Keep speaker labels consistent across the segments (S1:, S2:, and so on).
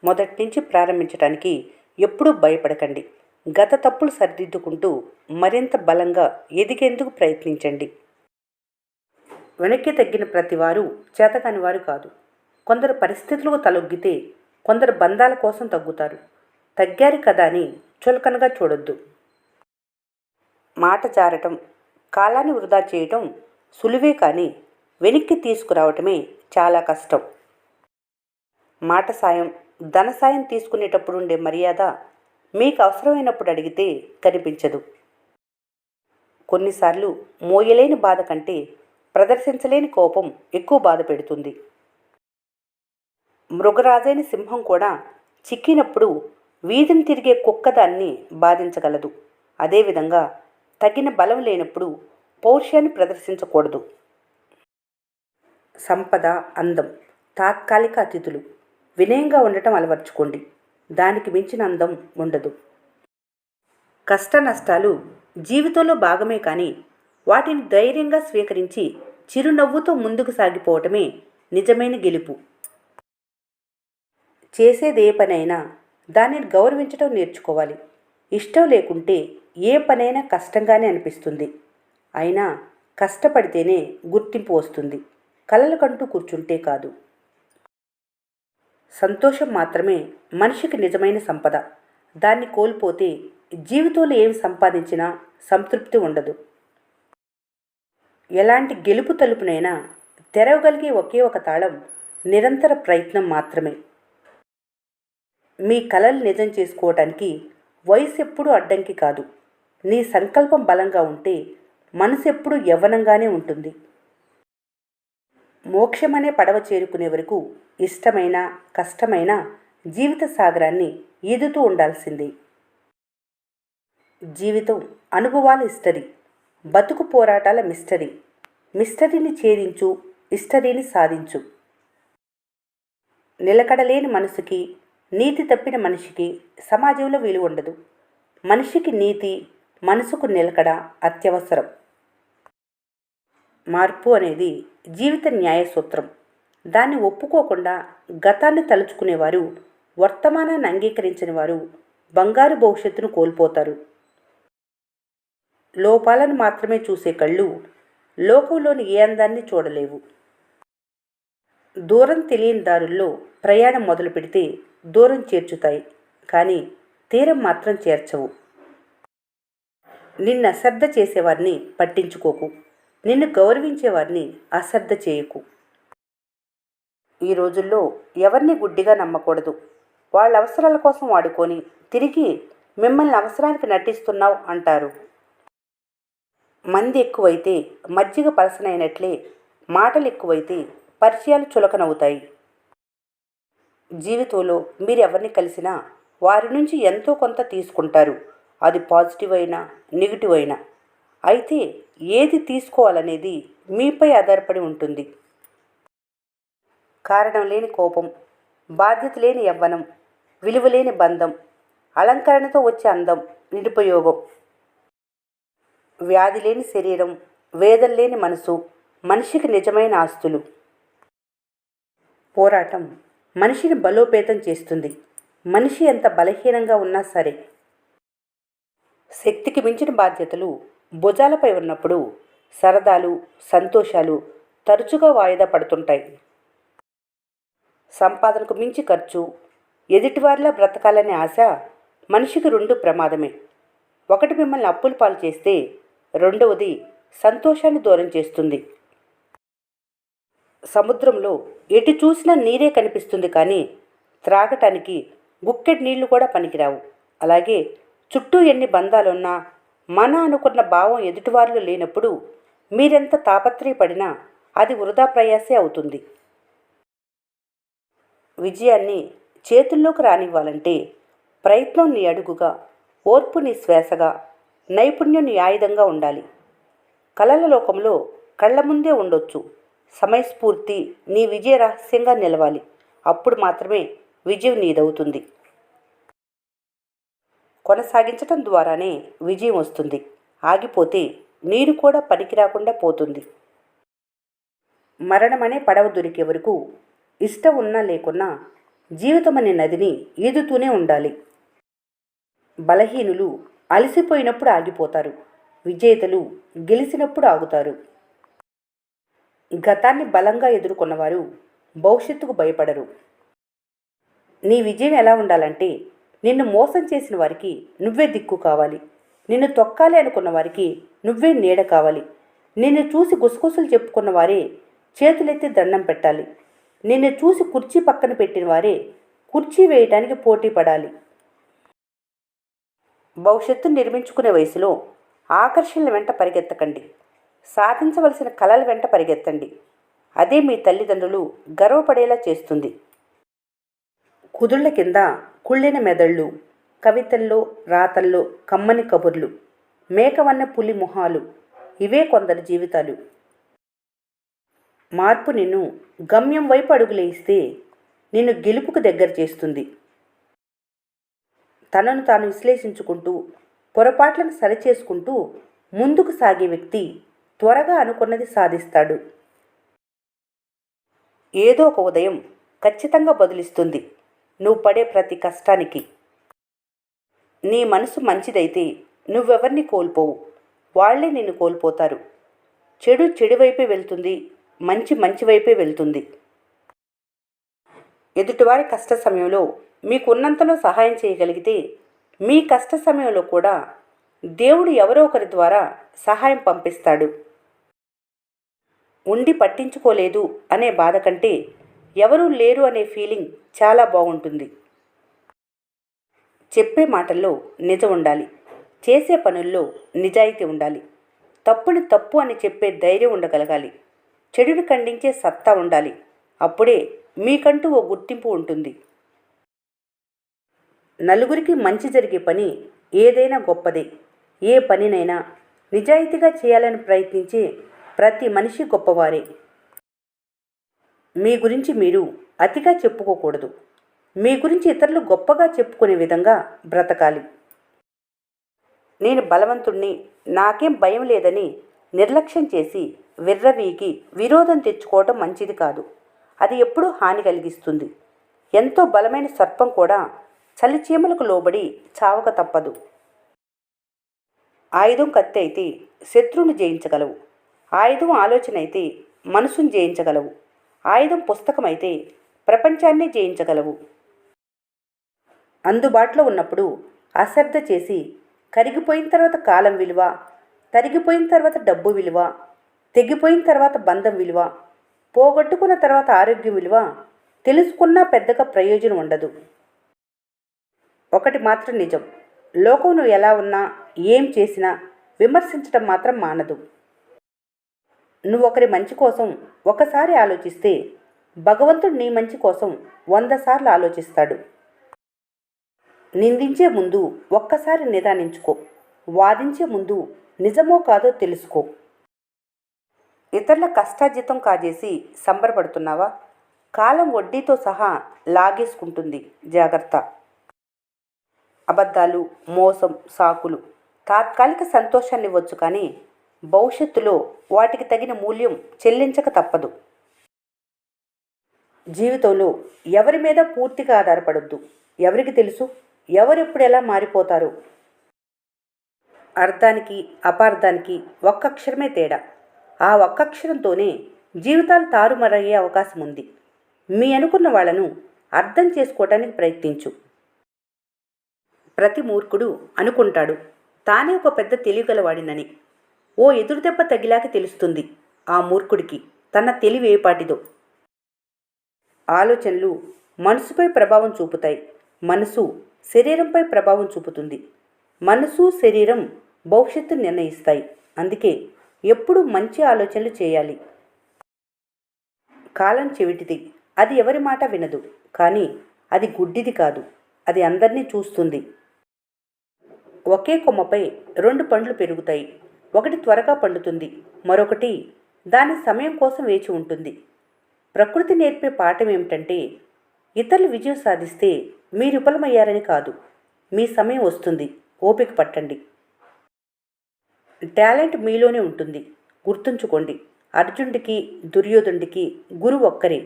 S1: మొదటి నుంచి ప్రారంభించడానికి ఎప్పుడూ భయపడకండి. గత తప్పులు సరిదిద్దుకుంటూ మరింత బలంగా ఎదిగేందుకు ప్రయత్నించండి. వెనక్కి తగ్గిన ప్రతివారు చేతకాని వారు కాదు. కొందరు పరిస్థితులకు తలొగ్గితే కొందరు బంధాల కోసం తగ్గుతారు. తగ్గారు కదా అని చులకనగా చూడొద్దు. మాట జారటం, కాలాన్ని వృధా చేయటం సులువే కానీ వెనక్కి తీసుకురావటమే చాలా కష్టం. మాట సాయం, ధన సాయం తీసుకునేటప్పుడు ఉండే మర్యాద మీకు అవసరమైనప్పుడు అడిగితే కనిపించదు. కొన్నిసార్లు మోయలేని బాధ కంటే ప్రదర్శించలేని కోపం ఎక్కువ బాధ పెడుతుంది. మృగరాజైన సింహం కూడా చిక్కినప్పుడు వీధిని తిరిగే కుక్క దాన్ని బాధించగలదు. అదేవిధంగా తగిన బలం లేనప్పుడు పౌరుషాన్ని ప్రదర్శించకూడదు. సంపద, అందం తాత్కాలిక అతిథులు. వినయంగా ఉండటం అలవర్చుకోండి. దానికి మించిన అందం ఉండదు. కష్ట నష్టాలు జీవితంలో భాగమే కానీ వాటిని ధైర్యంగా స్వీకరించి చిరునవ్వుతో ముందుకు సాగిపోవటమే నిజమైన గెలుపు. చేసేది ఏ పనైనా దానిని గౌరవించడం నేర్చుకోవాలి. ఇష్టం లేకుంటే ఏ పనైనా కష్టంగానే అనిపిస్తుంది. అయినా కష్టపడితేనే గుర్తింపు వస్తుంది, కలలు కంటూ కూర్చుంటే కాదు. సంతోషం మాత్రమే మనిషికి నిజమైన సంపద. దాన్ని కోల్పోతే జీవితంలో ఏమి సంపాదించినా సంతృప్తి ఉండదు. ఎలాంటి గెలుపు తలుపునైనా తెరవగలిగే ఒకే ఒక తాళం నిరంతర ప్రయత్నం మాత్రమే. మీ కలలు నిజం చేసుకోవటానికి వయసు ఎప్పుడూ అడ్డంకి కాదు. నీ సంకల్పం బలంగా ఉంటే మనసు ఎప్పుడూ యవ్వనంగానే ఉంటుంది. మోక్షమనే పడవ చేరుకునే వరకు ఇష్టమైన కష్టమైన జీవిత సాగరాన్ని ఈదుతూ ఉండాల్సిందే. జీవితం అనుభవాల హిస్టరీ, బతుకు పోరాటాల మిస్టరీ. మిస్టరీని ఛేదించు, హిస్టరీని సాధించు. నిలకడలేని మనసుకి, నీతి తప్పిన మనిషికి సమాజంలో విలువ ఉండదు. మనిషికి నీతి, మనసుకు నిలకడ అత్యవసరం. మార్పు అనేది జీవిత న్యాయ సూత్రం. దాన్ని ఒప్పుకోకుండా గతాన్ని తలుచుకునేవారు, వర్తమానాన్ని అంగీకరించిన వారు బంగారు భవిష్యత్తును కోల్పోతారు. లోపాలను మాత్రమే చూసే కళ్ళు లోకంలోని ఏ అందాన్ని చూడలేవు. దూరం తెలియని దారుల్లో ప్రయాణం మొదలు పెడితే దూరం చేర్చుతాయి, కానీ తీరం మాత్రం చేర్చవు. నిన్ను అశ్రద్ధ చేసేవారిని పట్టించుకోకు. నిన్ను గౌరవించేవారిని అశ్రద్ధ చేయకు. ఈ రోజుల్లో ఎవరిని గుడ్డిగా నమ్మకూడదు. వాళ్ళ అవసరాల కోసం వాడుకొని తిరిగి మిమ్మల్ని అవసరానికి నటిస్తున్నావు అంటారు. మంది ఎక్కువైతే మజ్జిగ పలసనైనట్లే మాటలు ఎక్కువైతే పరిచయాలు చులకనవుతాయి. జీవితంలో మీరు ఎవరిని కలిసినా వారి నుంచి ఎంతో కొంత తీసుకుంటారు. అది పాజిటివ్ అయినా నెగిటివ్ అయినా. అయితే ఏది తీసుకోవాలనేది మీపై ఆధారపడి ఉంటుంది. కారణం లేని కోపం, బాధ్యత లేని యవ్వనం, విలువలేని బంధం, అలంకరణతో వచ్చే అందం నిరుపయోగం. వ్యాధి లేని శరీరం, వేదన లేని మనసు మనిషికి నిజమైన ఆస్తులు. పోరాటం మనిషిని బలోపేతం చేస్తుంది. మనిషి ఎంత బలహీనంగా ఉన్నా సరే. శక్తికి మించిన బాధ్యతలు భుజాలపై ఉన్నప్పుడు సరదాలు, సంతోషాలు తరచుగా వాయిదా పడుతుంటాయి. సంపాదనకు మించి ఖర్చు, ఎదుటివారిలా బ్రతకాలనే ఆశ మనిషికి రెండు ప్రమాదమే. ఒకటి మిమ్మల్ని అప్పుల పాలు చేస్తే రెండవది సంతోషాన్ని దూరం చేస్తుంది. సముద్రంలో ఎటు చూసినా నీరే కనిపిస్తుంది కానీ త్రాగటానికి గుక్కెడి నీళ్లు కూడా పనికిరావు. అలాగే చుట్టూ ఎన్ని బంధాలున్నా మన అనుకున్న భావం ఎదుటివారిలో లేనప్పుడు మీరెంత తాపత్రయపడినా అది వృధా ప్రయాసే అవుతుంది. విజయాన్ని చేతుల్లోకి రానివ్వాలంటే ప్రయత్నం నీ అడుగుగా, ఓర్పు నీ శ్వాసగా, నైపుణ్యం నీ ఆయుధంగా ఉండాలి. కలల లోకంలో కళ్ళ ముందే ఉండొచ్చు. సమయస్ఫూర్తి నీ విజయ రహస్యంగా నిలవాలి. అప్పుడు మాత్రమే విజయం నీదవుతుంది. కొనసాగించటం ద్వారానే విజయం వస్తుంది. ఆగిపోతే నీరు కూడా పనికి రాకుండా పోతుంది. మరణమనే పడవ దొరికే వరకు ఇష్టం ఉన్నా లేకున్నా జీవితం అనే నదిని ఈదుతూనే ఉండాలి. బలహీనులు అలసిపోయినప్పుడు ఆగిపోతారు. విజేతలు గెలిచినప్పుడు ఆగుతారు. గతాన్ని బలంగా ఎదుర్కొన్నవారు భవిష్యత్తుకు భయపడరు. నీ విజయం ఎలా ఉండాలంటే, నిన్ను మోసం చేసిన వారికి నువ్వే దిక్కు కావాలి. నిన్ను తొక్కాలి అనుకున్న వారికి నువ్వే నీడ కావాలి. నిన్ను చూసి గుసగుసలు చెప్పుకున్న వారే చేతులెత్తి దండం పెట్టాలి. నిన్ను చూసి కుర్చీ పక్కన పెట్టిన వారే కుర్చీ వేయటానికి పోటీ పడాలి. భవిష్యత్తును నిర్మించుకునే వయసులో ఆకర్షణల వెంట పరిగెత్తకండి. సాధించవలసిన కలల వెంట పరిగెత్తండి. అదే మీ తల్లిదండ్రులు గర్వపడేలా చేస్తుంది. కుదుళ్ల కింద కుళ్ళిన మెదళ్ళు, కవితల్లో రాతల్లో కమ్మని కబుర్లు, మేకవన్న పులి మొహాలు, ఇవే కొందరి జీవితాలు. మార్పు నిన్ను గమ్యం వైపు అడుగులేయిస్తే నిన్ను గెలుపుకు దగ్గర చేస్తుంది. తనను తాను విశ్లేషించుకుంటూ పొరపాట్లను సరిచేసుకుంటూ ముందుకు సాగే వ్యక్తి త్వరగా అనుకున్నది సాధిస్తాడు. ఏదో ఒక ఉదయం ఖచ్చితంగా బదులిస్తుంది నువ్వు పడే ప్రతి కష్టానికి. నీ మనసు మంచిదైతే నువ్వెవరిని కోల్పోవు, వాళ్లే నిన్ను కోల్పోతారు. చెడు చెడువైపే వెళ్తుంది, మంచి మంచి వైపే వెళ్తుంది. ఎదుటివారి కష్ట సమయంలో మీకున్నంతలో సహాయం చేయగలిగితే మీ కష్ట సమయంలో కూడా దేవుడు ఎవరో ఒకరి ద్వారా సహాయం పంపిస్తాడు. ఉండి పట్టించుకోలేదు అనే బాధ కంటే ఎవరూ లేరు అనే ఫీలింగ్ చాలా బాగుంటుంది. చెప్పే మాటల్లో నిజం ఉండాలి. చేసే పనుల్లో నిజాయితీ ఉండాలి. తప్పుని తప్పు అని చెప్పే ధైర్యం ఉండగలగాలి. చెడుని ఖండించే సత్తా ఉండాలి. అప్పుడే మీకంటూ ఓ గుర్తింపు ఉంటుంది. నలుగురికి మంచి జరిగే పని ఏదైనా గొప్పదే. ఏ పనినైనా నిజాయితీగా చేయాలని ప్రయత్నించే ప్రతి మనిషి గొప్పవారే. మీ గురించి మీరు అతిగా చెప్పుకోకూడదు. మీ గురించి ఇతరులు గొప్పగా చెప్పుకునే విధంగా బ్రతకాలి. నేను బలవంతుణ్ణి, నాకేం భయం లేదని నిర్లక్ష్యం చేసి విర్రవీగి విరోధం తెచ్చుకోవటం మంచిది కాదు. అది ఎప్పుడూ హాని కలిగిస్తుంది. ఎంతో బలమైన సర్పం కూడా చలిచీమలకు లోబడి చావక తప్పదు. ఆయుధం కత్తి అయితే శత్రువును జయించగలవు. ఆయుధం ఆలోచన అయితే మనసును జయించగలవు. ఆయుధం పుస్తకం అయితే ప్రపంచాన్ని జయించగలవు. అందుబాటులో ఉన్నప్పుడు అశ్రద్ధ చేసి కరిగిపోయిన తర్వాత కాలం విలువ, తరిగిపోయిన తర్వాత డబ్బు విలువ, తెగిపోయిన తర్వాత బంధం విలువ, పోగొట్టుకున్న తర్వాత ఆరోగ్యం విలువ తెలుసుకున్నా పెద్దగా ప్రయోజనం ఉండదు. ఒకటి మాత్రం నిజం, లోకం నువ్వు ఎలా ఉన్నా ఏం చేసినా విమర్శించడం మాత్రం మానదు. నువ్వు ఒకరి మంచి కోసం ఒకసారి ఆలోచిస్తే భగవంతుడు నీ మంచి కోసం 100 సార్లు ఆలోచిస్తాడు. నిందించే ముందు ఒక్కసారి నిదానించుకో. వాదించే ముందు నిజమో కాదో తెలుసుకో. ఇతరుల కష్టార్జితం కాజేసి సంబరపడుతున్నావా? కాలం వడ్డీతో సహా లాగేసుకుంటుంది, జాగ్రత్త. అబద్ధాలు, మోసం, సాకులు తాత్కాలిక సంతోషాన్ని ఇవ్వచ్చు, కానీ భవిష్యత్తులో వాటికి తగిన మూల్యం చెల్లించక తప్పదు. జీవితంలో ఎవరి మీద పూర్తిగా ఆధారపడొద్దు. ఎవరికి తెలుసు ఎవరెప్పుడు ఎలా మారిపోతారో? అర్థానికి అపార్థానికి ఒక్క అక్షరమే తేడా. ఆ ఒక్క అక్షరంతోనే జీవితాలు తారుమారయ్యే అవకాశం ఉంది. మీ అనుకున్న వాళ్ళను అర్థం చేసుకోవటానికి ప్రయత్నించు. ప్రతి మూర్ఖుడు అనుకుంటాడు తానే ఒక పెద్ద తెలివిగలవాడినని. ఓ ఎదురుదెబ్బ తగిలాక తెలుస్తుంది ఆ మూర్ఖుడికి తన తెలివి ఏపాటిదో. ఆలోచనలు మనసుపై ప్రభావం చూపుతాయి. మనసు శరీరంపై ప్రభావం చూపుతుంది. మనసు శరీరం భవిష్యత్తు నిర్ణయిస్తాయి. అందుకే ఎప్పుడూ మంచి ఆలోచనలు చేయాలి. కాలం చెవిటిది, అది ఎవరి మాట వినదు. కానీ అది గుడ్డిది కాదు, అది అందరినీ చూస్తుంది. ఒకే కొమ్మపై 2 పండ్లు పెరుగుతాయి. ఒకటి త్వరగా పండుతుంది, మరొకటి దాని సమయం కోసం వేచి ఉంటుంది. ప్రకృతి నేర్పే పాఠం ఏమిటంటే, ఇతరులు విజయం సాధిస్తే మీరు విఫలమయ్యారని కాదు. మీ సమయం వస్తుంది, ఓపిక పట్టండి. టాలెంట్ మీలోనే ఉంటుంది. గుర్తుంచుకోండి, అర్జునుడికి దుర్యోధనుడికి గురువు ఒక్కరే.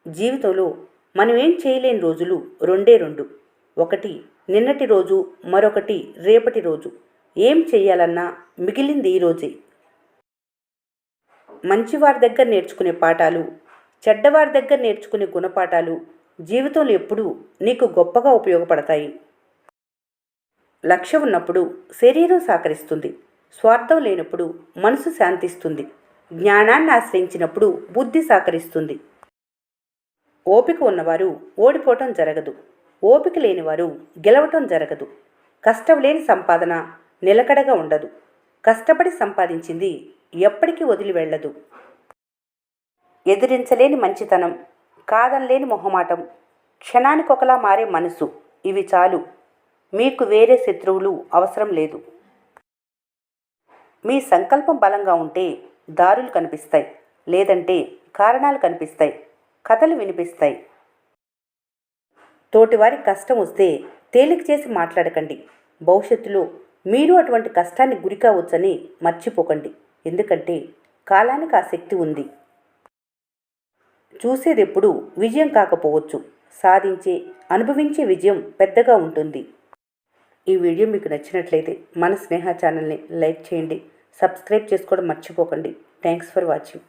S1: జీవితంలో మనం ఏం చేయలేని రోజులు రెండే రెండు. ఒకటి నిన్నటి రోజు, మరొకటి రేపటి రోజు. ఏం చెయ్యాలన్నా మిగిలింది ఈ రోజే. మంచివారి దగ్గర నేర్చుకునే పాఠాలు, చెడ్డవారి దగ్గర నేర్చుకునే గుణపాఠాలు జీవితంలో ఎప్పుడూ నీకు గొప్పగా ఉపయోగపడతాయి. లక్ష్యం ఉన్నప్పుడు శరీరం సహకరిస్తుంది. స్వార్థం లేనప్పుడు మనసు శాంతిస్తుంది. జ్ఞానాన్ని ఆశ్రయించినప్పుడు బుద్ధి సహకరిస్తుంది. ఓపిక ఉన్నవారు ఓడిపోవటం జరగదు. ఓపిక లేనివారు గెలవటం జరగదు. కష్టం లేని సంపాదన నిలకడగా ఉండదు. కష్టపడి సంపాదించింది ఎప్పటికీ వదిలి వెళ్ళదు. ఎదిరించలేని మంచితనం, కాదనలేని మొహమాటం, క్షణానికొకలా మారే మనసు, ఇవి చాలు. మీకు వేరే శత్రువులు అవసరం లేదు. మీ సంకల్పం బలంగా ఉంటే దారులు కనిపిస్తాయి, లేదంటే కారణాలు కనిపిస్తాయి, కథలు వినిపిస్తాయి. తోటివారి కష్టం వస్తే తేలిక చేసి మాట్లాడకండి. భవిష్యత్తులో మీరు అటువంటి కష్టాన్ని గురి కావచ్చని మర్చిపోకండి. ఎందుకంటే కాలానికి ఆ శక్తి ఉంది. చూసేదెప్పుడు విజయం కాకపోవచ్చు, సాధించే అనుభవించే విజయం పెద్దగా ఉంటుంది. ఈ వీడియో మీకు నచ్చినట్లయితే మన స్నేహ ఛానల్ని లైక్ చేయండి, సబ్స్క్రైబ్ చేసుకోవడం మర్చిపోకండి. Thanks for watching.